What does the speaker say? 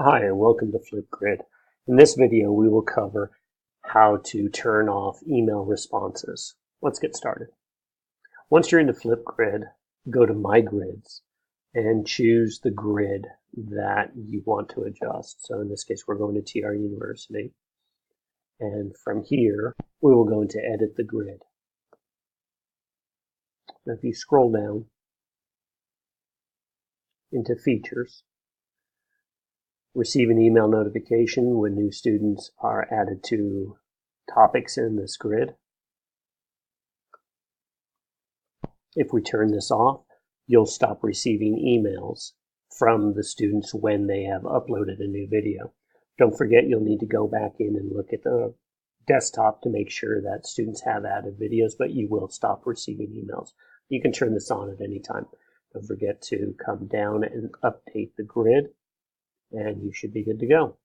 Hi, and welcome to Flipgrid. In this video, we will cover how to turn off email responses. Let's get started. Once you're into Flipgrid, go to My Grids and choose the grid that you want to adjust. So in this case, we're going to TR University. And from here, we will go into Edit the Grid. Now, if you scroll down into Features, receive an email notification when new students are added to topics in this grid. If we turn this off, you'll stop receiving emails from the students when they have uploaded a new video. Don't forget, you'll need to go back in and look at the desktop to make sure that students have added videos, but you will stop receiving emails. You can turn this on at any time. Don't forget to come down and update the grid, and you should be good to go.